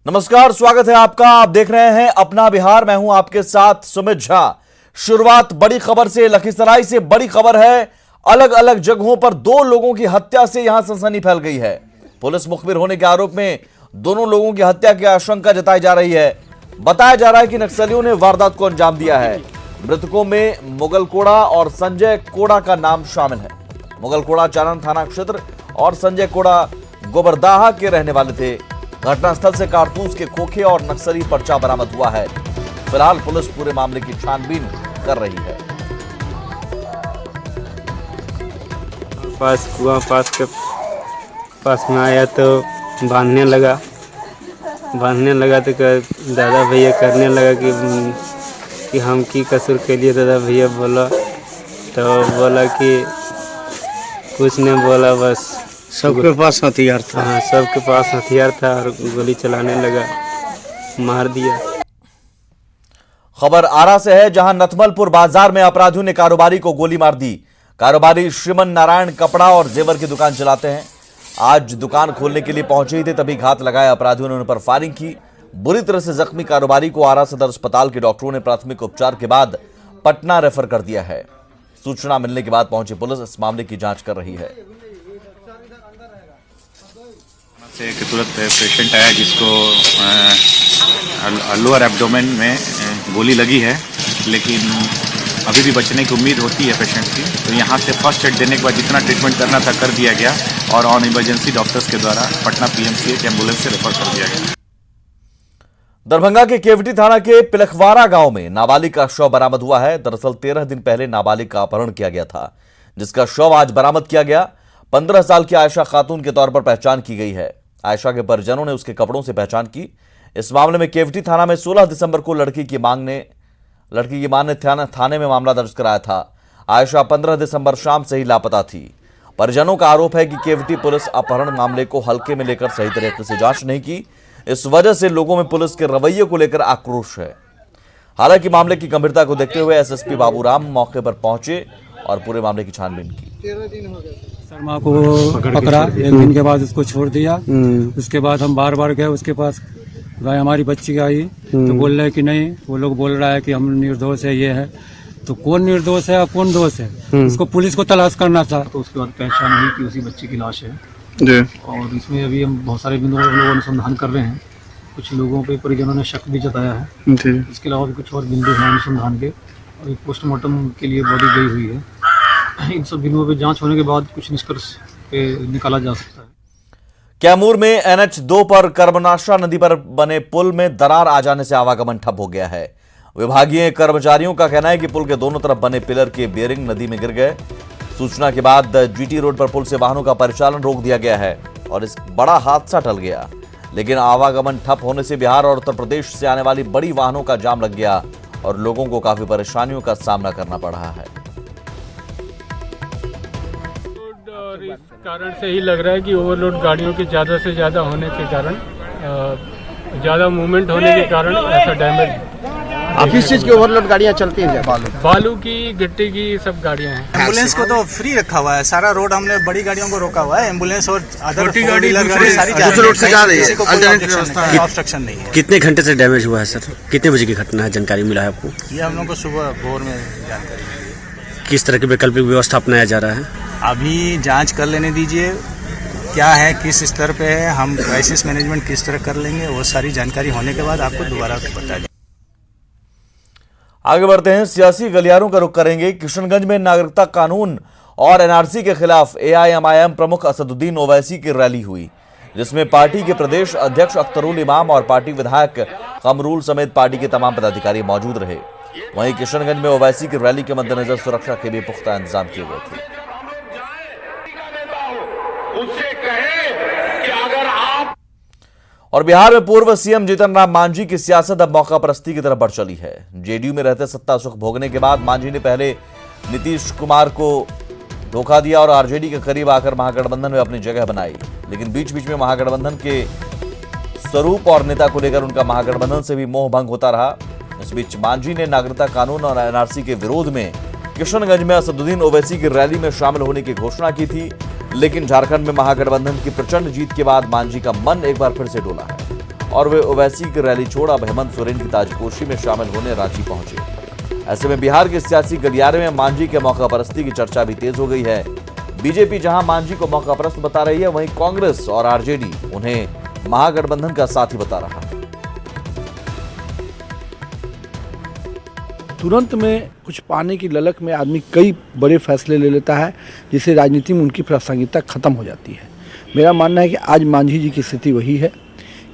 नमस्कार, स्वागत है आपका। आप देख रहे हैं अपना बिहार। मैं हूं आपके साथ सुमित झा। शुरुआत बड़ी खबर से, लखीसराय से बड़ी खबर है। अलग अलग जगहों पर दो लोगों की हत्या से यहां सनसनी फैल गई है। पुलिस मुखबिर होने के आरोप में दोनों लोगों की हत्या की आशंका जताई जा रही है। बताया जा रहा है कि नक्सलियों ने वारदात को अंजाम दिया है। मृतकों में मुगल कोड़ा और संजय कोड़ा का नाम शामिल है। मुगल कोड़ा चारण थाना क्षेत्र और संजय कोड़ा गोबरदाहा के रहने वाले थे। घटनास्थल से कारतूस के खोखे और नक्सली पर्चा बरामद हुआ है। फिलहाल पुलिस पूरे मामले की छानबीन कर रही है। कुआं पास में आया तो बांधने लगा तो दादा भैया करने लगा कि हम की कसूर के लिए। दादा भैया बोला कि कुछ नहीं बोला, बस सबके पास हथियार था। हाँ, सबके पास हथियार था और गोली चलाने लगा, मार दिया। खबर आरा से है, जहां नथमलपुर बाजार में अपराधियों ने कारोबारी को गोली मार दी। कारोबारी श्रीमन नारायण कपड़ा और जेवर की दुकान चलाते हैं। आज दुकान खोलने के लिए पहुंचे ही थे, तभी घात लगाए अपराधियों ने उन पर फायरिंग की। बुरी तरह से जख्मी कारोबारी को आरा सदर अस्पताल के डॉक्टरों ने प्राथमिक उपचार के बाद पटना रेफर कर दिया है। सूचना मिलने के बाद पहुंची पुलिस इस मामले की जांच कर रही है। से तुरंत पेशेंट आया जिसको लोअर एब्डोमेन में गोली लगी है, लेकिन अभी भी बचने की उम्मीद होती है पेशेंट की। तो यहाँ से फर्स्ट एड देने के बाद जितना ट्रीटमेंट करना था कर दिया गया और ऑन इमरजेंसी डॉक्टर्स के द्वारा पटना पीएमसीएच एम्बुलेंस से रेफर कर दिया गया। दरभंगा के केवटी थाना के पिलखवाड़ा गांव में नाबालिग का शव बरामद हुआ है। दरअसल 13 दिन पहले नाबालिग का अपहरण किया गया था, जिसका शव आज बरामद किया गया। 15 साल की आयशा खातून के तौर पर पहचान की गई है। आयशा के परिजनों ने उसके कपड़ों से पहचान की। इस मामले में केवटी थाना में 16 दिसंबर को लड़की की मां ने थाने में मामला दर्ज कराया था। आयशा 15 दिसंबर शाम से ही लापता थी। परिजनों का आरोप है कि केवटी पुलिस अपहरण मामले को हल्के में लेकर सही तरीके से जांच नहीं की। इस वजह से लोगों में पुलिस के रवैये को लेकर आक्रोश है। हालांकि मामले की गंभीरता को देखते हुए एसएसपी बाबूराम मौके पर पहुंचे और पूरे मामले की छानबीन की। शर्मा को पकड़ा, एक दिन के बाद उसको छोड़ दिया। उसके बाद हम बार बार गए उसके पास, भाई हमारी बच्ची आई तो बोल रहे कि नहीं, वो लोग बोल रहा है कि हम निर्दोष है, ये है। तो कौन निर्दोष है और कौन दोष है, उसको पुलिस को तलाश करना था। तो उसके बाद पहचान हुई कि उसी बच्ची की लाश है जी। और इसमें अभी हम बहुत सारे बिंदुओं पर लोग अनुसंधान कर रहे हैं। कुछ लोगों पे परिजनों ने शक भी जताया है जी। इसके अलावा भी कुछ और बिंदु हैं अनुसंधान के, और पोस्टमार्टम के लिए बॉडी गई हुई है। इन सब बिंदुओं पे जांच होने के बाद कुछ निष्कर्ष पे निकाला जा सकता है। कैमूर में NH2 पर कर्मनाशा नदी पर बने पुल में दरार आ जाने से आवागमन ठप हो गया है। विभागीय कर्मचारियों का कहना है कि पुल के दोनों तरफ बने पिलर के बेयरिंग नदी में गिर गए। सूचना के बाद GT रोड पर पुल से वाहनों का परिचालन रोक दिया गया है और इस बड़ा हादसा टल गया। लेकिन आवागमन ठप होने से बिहार और उत्तर प्रदेश से आने वाली बड़ी वाहनों का जाम लग गया और लोगों को काफी परेशानियों का सामना करना पड़ रहा है। और इस कारण से ही लग रहा है कि ओवरलोड गाड़ियों के ज़्यादा से ज़्यादा होने के कारण, ज़्यादा मूवमेंट होने के कारण ऐसा डैमेज। आप किस चीज की ओवरलोड गाड़ियां चलती हैं? बालू की, गिट्टी की सब गाड़ियां हैं। एम्बुलेंस को तो फ्री रखा हुआ है, सारा रोड हमने बड़ी गाड़ियों को रोका हुआ है। एम्बुलेंस और छोटी गाड़ी सारी दूसरे रोड से जा रही है, ऑब्स्ट्रक्शन नहीं है। कितने घंटे से डैमेज हुआ है सर? कितने बजे की घटना है, जानकारी मिला है आपको? ये हम लोग को सुबह भोर में जानकारी है। किस तरह की वैकल्पिक व्यवस्था अपनाया जा रहा है? अभी जांच कर लेने दीजिए, क्या है, किस स्तर पे है, हम क्राइसिस मैनेजमेंट किस तरह कर लेंगे, वो सारी जानकारी होने के बाद आपको दोबारा बता दें। आगे बढ़ते हैं, सियासी गलियारों का रुख करेंगे। किशनगंज में नागरिकता कानून और NRC के खिलाफ AIMIM प्रमुख असदुद्दीन ओवैसी की रैली हुई, जिसमें पार्टी के प्रदेश अध्यक्ष अख्तरुल इमाम और पार्टी विधायक कमरुल समेत पार्टी के तमाम पदाधिकारी मौजूद रहे। वहीं किशनगंज में ओवैसी की रैली के मद्देनजर सुरक्षा के भी पुख्ता इंतजाम किए गए थे। और बिहार में पूर्व सीएम जीतन राम मांझी की सियासत अब मौका परस्ती की तरफ बढ़ चली है। जेडीयू में रहते सत्ता सुख भोगने के बाद मांझी ने पहले नीतीश कुमार को धोखा दिया और आरजेडी के करीब आकर महागठबंधन में अपनी जगह बनाई। लेकिन बीच बीच में महागठबंधन के स्वरूप और नेता को लेकर उनका महागठबंधन से भी मोह भंग होता रहा। इस बीच मांझी ने नागरिकता कानून और NRC के विरोध में किशनगंज में असदुद्दीन ओवैसी की रैली में शामिल होने की घोषणा की थी। लेकिन झारखंड में महागठबंधन की प्रचंड जीत के बाद मांझी का मन एक बार फिर से डोला है और वे ओवैसी की रैली छोड़ अब हेमंत सोरेन की ताजपोशी में शामिल होने रांची पहुंचे। ऐसे में बिहार के सियासी गलियारे में मांझी के मौकापरस्ती की चर्चा भी तेज हो गई है। बीजेपी जहां मांझी को मौकापरस्त बता रही है, वहीं कांग्रेस और आरजेडी उन्हें महागठबंधन का साथी बता रहा है। तुरंत में कुछ पाने की ललक में आदमी कई बड़े फैसले ले लेता है, जिससे राजनीति में उनकी प्रासंगिकता खत्म हो जाती है। मेरा मानना है कि आज मांझी जी की स्थिति वही है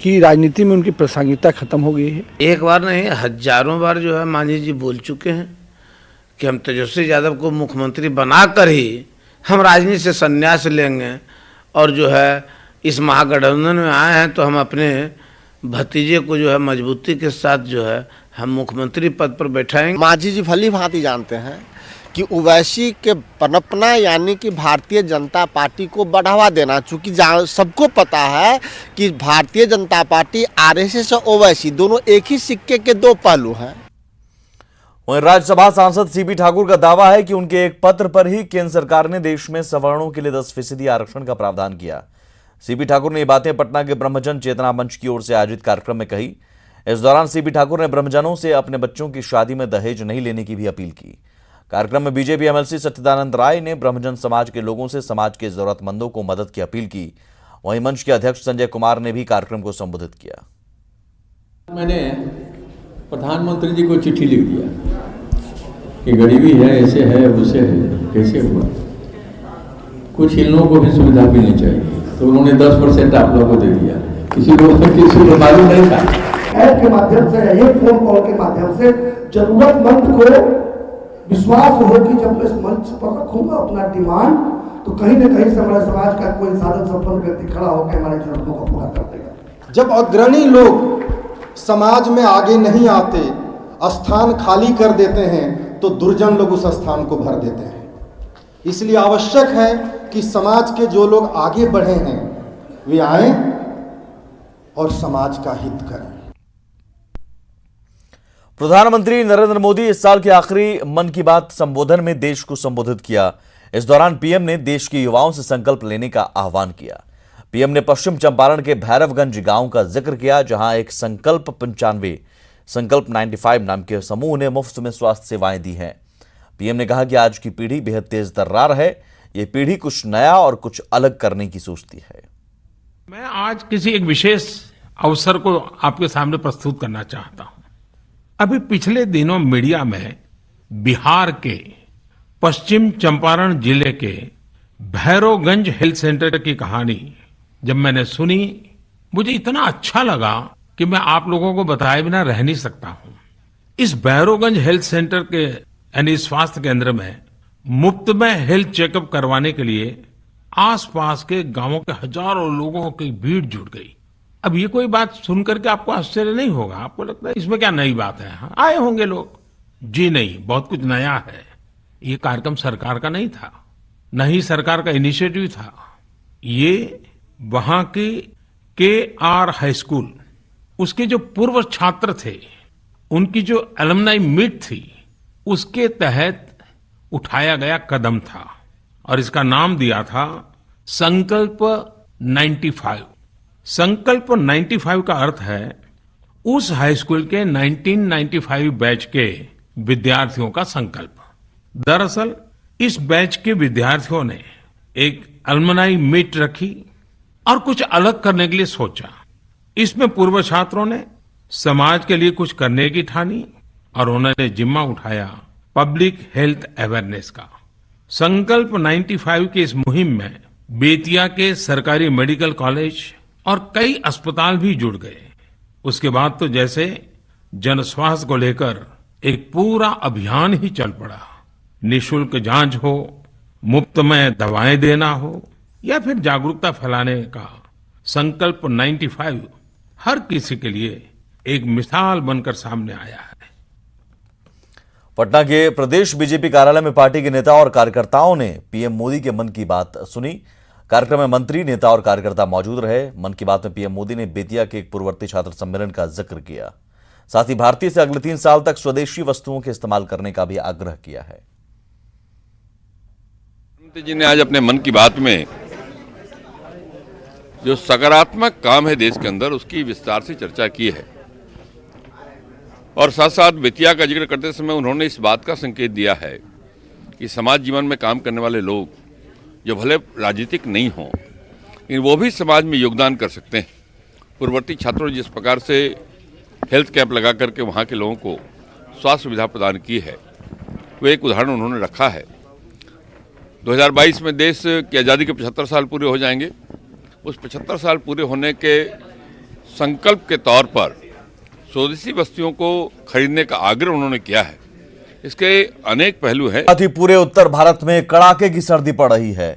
कि राजनीति में उनकी प्रासंगिकता खत्म हो गई है। एक बार नहीं, हजारों बार जो है मांझी जी बोल चुके हैं कि हम तेजस्वी यादव को मुख्यमंत्री बनाकर ही हम राजनीति से संन्यास लेंगे, और जो है इस महागठबंधन में आए हैं तो हम अपने भतीजे को जो है मजबूती के साथ जो है हम मुख्यमंत्री पद पर बैठाएंगे। मांझी जी भली भांति जानते हैं कि ओवैसी के पनपना यानी कि भारतीय जनता पार्टी को बढ़ावा देना, चूंकि सबको पता है कि भारतीय जनता पार्टी आरएसएस और ओवैसी दोनों एक ही सिक्के के दो पहलू हैं। वहीं राज्यसभा सांसद सीपी ठाकुर का दावा है कि उनके एक पत्र पर ही केंद्र सरकार ने देश में सवर्णों के लिए 10% आरक्षण का प्रावधान किया। सीपी ठाकुर ने ये बातें पटना के ब्रह्मजन चेतना मंच की ओर से आयोजित कार्यक्रम में कही। इस दौरान सीपी ठाकुर ने ब्रह्मजनों से अपने बच्चों की शादी में दहेज नहीं लेने की भी अपील की। कार्यक्रम में बीजेपी एमएलसी सच्चिदानंद राय ने ब्रह्मजन समाज के लोगों से समाज के जरूरतमंदों को मदद की अपील की। वहीं मंच के अध्यक्ष संजय कुमार ने भी कार्यक्रम को संबोधित किया। मैंने प्रधानमंत्री जी को चिट्ठी लिख दिया कि गरीबी है, ऐसे है, वैसे है, कैसे हुआ, कुछ इन लोगों को भी सुविधा मिलनी चाहिए। तो उन्होंने 10% आप लोगों को दे दिया, किसी को मालूम नहीं था। ऐप के माध्यम से, एक फोन कॉल के माध्यम से जरूरतमंद को विश्वास हो कि जब इस मंच पर रखूंगा अपना डिमांड, तो कहीं न कहीं से हमारे समाज का कोई साधन संपन्न व्यक्ति खड़ा होकर हमारी जरूरतों को पूरा कर देगा। जब अग्रणी लोग समाज में आगे नहीं आते, स्थान खाली कर देते हैं, तो दुर्जन लोग उस स्थान को भर देते हैं। इसलिए आवश्यक है कि समाज के जो लोग आगे बढ़े हैं वे आए और समाज का हित करें। प्रधानमंत्री नरेंद्र मोदी इस साल के आखिरी मन की बात संबोधन में देश को संबोधित किया। इस दौरान पीएम ने देश के युवाओं से संकल्प लेने का आह्वान किया। पीएम ने पश्चिम चंपारण के भैरवगंज गांव का जिक्र किया, जहां एक संकल्प 95 नाम के समूह ने मुफ्त में स्वास्थ्य सेवाएं दी हैं। पीएम ने कहा कि आज की पीढ़ी बेहद तेज तर्रार है। ये पीढ़ी कुछ नया और कुछ अलग करने की सोचती है। मैं आज किसी एक विशेष अवसर को आपके सामने प्रस्तुत करना चाहता हूं। अभी पिछले दिनों मीडिया में बिहार के पश्चिम चंपारण जिले के भैरवगंज हेल्थ सेंटर की कहानी जब मैंने सुनी, मुझे इतना अच्छा लगा कि मैं आप लोगों को बताए बिना रह नहीं सकता हूं। इस भैरवगंज हेल्थ सेंटर के यानी स्वास्थ्य केंद्र में मुफ्त में हेल्थ चेकअप करवाने के लिए आसपास के गांवों के हजारों लोगों की भीड़ जुट गई। अब ये कोई बात सुनकर के आपको आश्चर्य नहीं होगा, आपको लगता है इसमें क्या नई बात है, हाँ, आए होंगे लोग। जी नहीं, बहुत कुछ नया है। ये कार्यक्रम सरकार का नहीं था, न ही सरकार का इनिशिएटिव था। ये वहां की KR हाई स्कूल, उसके जो पूर्व छात्र थे, उनकी जो एलुमनाई मीट थी, उसके तहत उठाया गया कदम था और इसका नाम दिया था संकल्प 95। संकल्प 95 का अर्थ है उस हाई स्कूल के 1995 बैच के विद्यार्थियों का संकल्प। दरअसल इस बैच के विद्यार्थियों ने एक एलुमनाई मीट रखी और कुछ अलग करने के लिए सोचा। इसमें पूर्व छात्रों ने समाज के लिए कुछ करने की ठानी और उन्होंने जिम्मा उठाया पब्लिक हेल्थ अवेयरनेस का। संकल्प 95 की इस मुहिम में बेतिया के सरकारी मेडिकल कॉलेज और कई अस्पताल भी जुड़ गए। उसके बाद तो जैसे जन स्वास्थ्य को लेकर एक पूरा अभियान ही चल पड़ा। निःशुल्क जांच हो, मुफ्त में दवाएं देना हो या फिर जागरूकता फैलाने का, संकल्प 95 हर किसी के लिए एक मिसाल बनकर सामने आया है। पटना के प्रदेश बीजेपी कार्यालय में पार्टी के नेता और कार्यकर्ताओं ने पीएम मोदी के मन की बात सुनी। कार्यक्रम में मंत्री, नेता और कार्यकर्ता मौजूद रहे। मन की बात में पीएम मोदी ने बेतिया के एक पूर्ववर्ती छात्र सम्मेलन का जिक्र किया। साथ ही भारतीय से अगले 3 साल तक स्वदेशी वस्तुओं के इस्तेमाल करने का भी आग्रह किया है। प्रधानमंत्री जी ने आज अपने मन की बात में जो सकारात्मक काम है देश के अंदर उसकी विस्तार से चर्चा की है और साथ साथ बेतिया का जिक्र करते समय उन्होंने इस बात का संकेत दिया है कि समाज जीवन में काम करने वाले लोग जो भले राजनीतिक नहीं हों लेकिन वो भी समाज में योगदान कर सकते हैं। पूर्ववर्ती छात्रों ने जिस प्रकार से हेल्थ कैंप लगा करके वहाँ के लोगों को स्वास्थ्य सुविधा प्रदान की है वो एक उदाहरण उन्होंने रखा है। 2022 में देश की आज़ादी के 75 साल पूरे हो जाएंगे। उस 75 साल पूरे होने के संकल्प के तौर पर स्वदेशी वस्तुओं को खरीदने का आग्रह उन्होंने किया है। इसके अनेक पहलू हैं। साथ ही पूरे उत्तर भारत में कड़ाके की सर्दी पड़ रही है।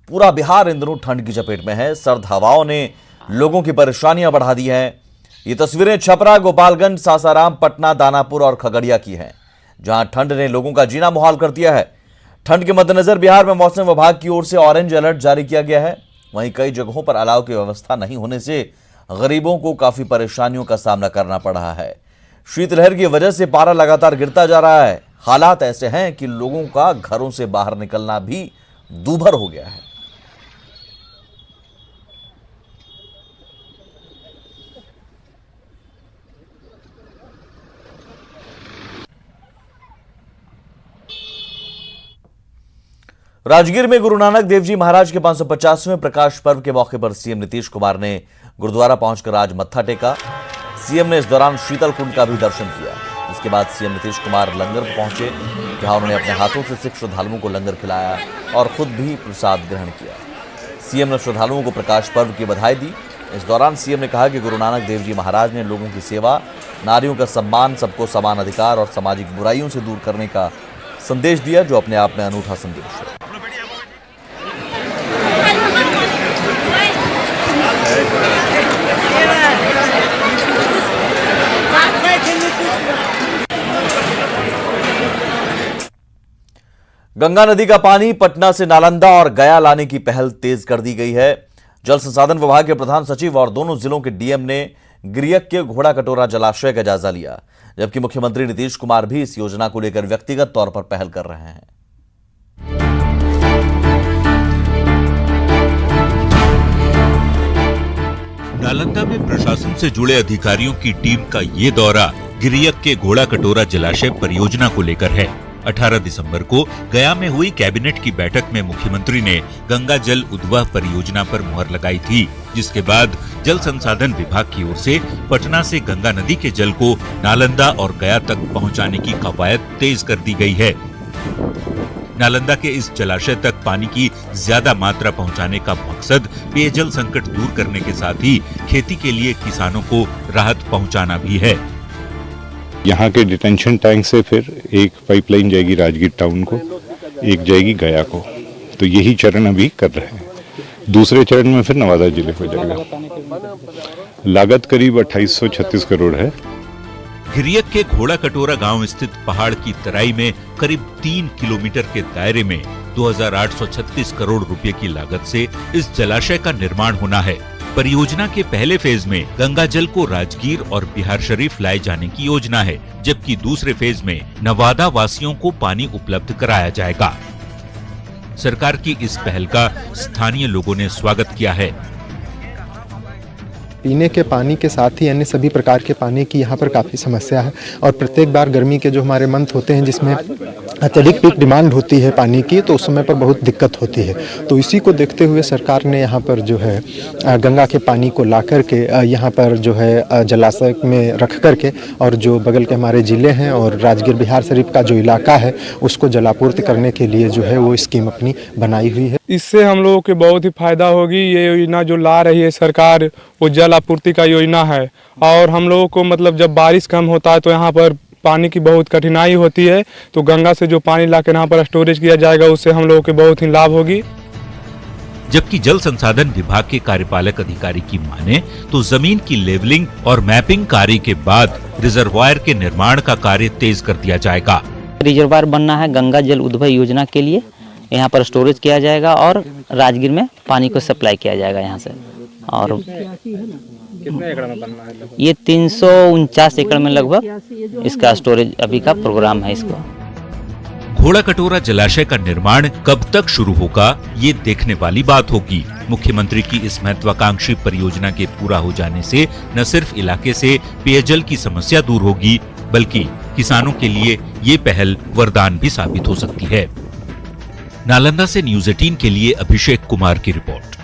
पूरा बिहार इन दिनों ठंड की चपेट में है। सर्द हवाओं ने लोगों की परेशानियां बढ़ा दी हैं। ये तस्वीरें छपरा, गोपालगंज, सासाराम, पटना, दानापुर और खगड़िया की हैं, जहां ठंड ने लोगों का जीना मुहाल कर दिया है। ठंड के मद्देनजर बिहार में मौसम विभाग की ओर से ऑरेंज अलर्ट जारी किया गया है। वहीं कई जगहों पर अलाव की व्यवस्था नहीं होने से गरीबों को काफी परेशानियों का सामना करना पड़ रहा है। शीतलहर की वजह से पारा लगातार गिरता जा रहा है। हालात ऐसे हैं कि लोगों का घरों से बाहर निकलना भी दूभर हो गया है। राजगीर में गुरु नानक देव जी महाराज के 550वें प्रकाश पर्व के मौके पर सीएम नीतीश कुमार ने गुरुद्वारा पहुंचकर आज मत्था टेका। सीएम ने इस दौरान शीतल कुंड का भी दर्शन किया। इसके बाद सीएम नीतीश कुमार लंगर पर पहुंचे, जहां उन्होंने अपने हाथों से सिख श्रद्धालुओं को लंगर खिलाया और खुद भी प्रसाद ग्रहण किया। सीएम ने श्रद्धालुओं को प्रकाश पर्व की बधाई दी। इस दौरान सीएम ने कहा कि गुरु नानक देव जी महाराज ने लोगों की सेवा, नारियों का सम्मान, सबको समान अधिकार और सामाजिक बुराइयों से दूर करने का संदेश दिया, जो अपने आप में अनूठा संदेश है। गंगा नदी का पानी पटना से नालंदा और गया लाने की पहल तेज कर दी गई है। जल संसाधन विभाग के प्रधान सचिव और दोनों जिलों के डीएम ने गिरियक के घोड़ा कटोरा जलाशय का जायजा लिया, जबकि मुख्यमंत्री नीतीश कुमार भी इस योजना को लेकर व्यक्तिगत तौर पर पहल कर रहे हैं। नालंदा में प्रशासन से जुड़े अधिकारियों की टीम का ये दौरा गिरियक के घोड़ा कटोरा जलाशय परियोजना को लेकर है। 18 दिसंबर को गया में हुई कैबिनेट की बैठक में मुख्यमंत्री ने गंगा जल उद्वह परियोजना पर मुहर लगाई थी, जिसके बाद जल संसाधन विभाग की ओर से पटना से गंगा नदी के जल को नालंदा और गया तक पहुंचाने की कवायद तेज कर दी गई है। नालंदा के इस जलाशय तक पानी की ज्यादा मात्रा पहुंचाने का मकसद पेयजल संकट दूर करने के साथ ही खेती के लिए किसानों को राहत पहुंचाना भी है। यहाँ के डिटेंशन टैंक से फिर एक पाइपलाइन जाएगी राजगीर टाउन को, एक जाएगी गया को, तो यही चरण अभी कर रहे हैं। दूसरे चरण में फिर नवादा जिले को जाएगा। लागत करीब 2836 करोड़ है। गिरियक के घोड़ा कटोरा गांव स्थित पहाड़ की तराई में करीब 3 किलोमीटर के दायरे में 2836 करोड़ रुपए की लागत से इस जलाशय का निर्माण होना है। परियोजना के पहले फेज में गंगा जल को राजगीर और बिहार शरीफ लाए जाने की योजना है, जबकि दूसरे फेज में नवादा वासियों को पानी उपलब्ध कराया जाएगा। सरकार की इस पहल का स्थानीय लोगों ने स्वागत किया है। पीने के पानी के साथ ही अन्य सभी प्रकार के पानी की यहाँ पर काफ़ी समस्या है और प्रत्येक बार गर्मी के जो हमारे मंथ होते हैं जिसमें अत्यधिक पीक डिमांड होती है पानी की, तो उस समय पर बहुत दिक्कत होती है। तो इसी को देखते हुए सरकार ने यहाँ पर जो है गंगा के पानी को ला करके यहाँ पर जो है जलाशय में रख करके और जो बगल के हमारे ज़िले हैं और राजगीर बिहार शरीफ का जो इलाका है उसको जलापूर्ति करने के लिए जो है वो स्कीम अपनी बनाई हुई है। इससे हम लोगों को बहुत ही फायदा होगी। ये योजना जो ला रही है सरकार वो जल आपूर्ति का योजना है और हम लोगों को मतलब जब बारिश कम होता है तो यहाँ पर पानी की बहुत कठिनाई होती है, तो गंगा से जो पानी लाकर यहाँ पर स्टोरेज किया जाएगा उससे हम लोगों को बहुत ही लाभ होगी। जबकि जल संसाधन विभाग के कार्यपालक अधिकारी की माने तो जमीन की लेवलिंग और मैपिंग कार्य के बाद रिजर्वायर के निर्माण का कार्य तेज कर दिया जाएगा। रिजर्वायर बनना है गंगा जल उद्वह योजना के लिए, यहाँ पर स्टोरेज किया जाएगा और राजगीर में पानी को सप्लाई किया जाएगा यहाँ से। और कितने एकड़ में बनना है? ये 349 एकड़ में लगभग इसका स्टोरेज अभी का प्रोग्राम है। इसको घोड़ा कटोरा जलाशय का निर्माण कब तक शुरू होगा, ये देखने वाली बात होगी। मुख्यमंत्री की इस महत्वाकांक्षी परियोजना के पूरा हो जाने से न सिर्फ इलाके से पेयजल की समस्या दूर होगी, बल्कि किसानों के लिए ये पहल वरदान भी साबित हो सकती है। नालंदा से न्यूज़ 18 के लिए अभिषेक कुमार की रिपोर्ट।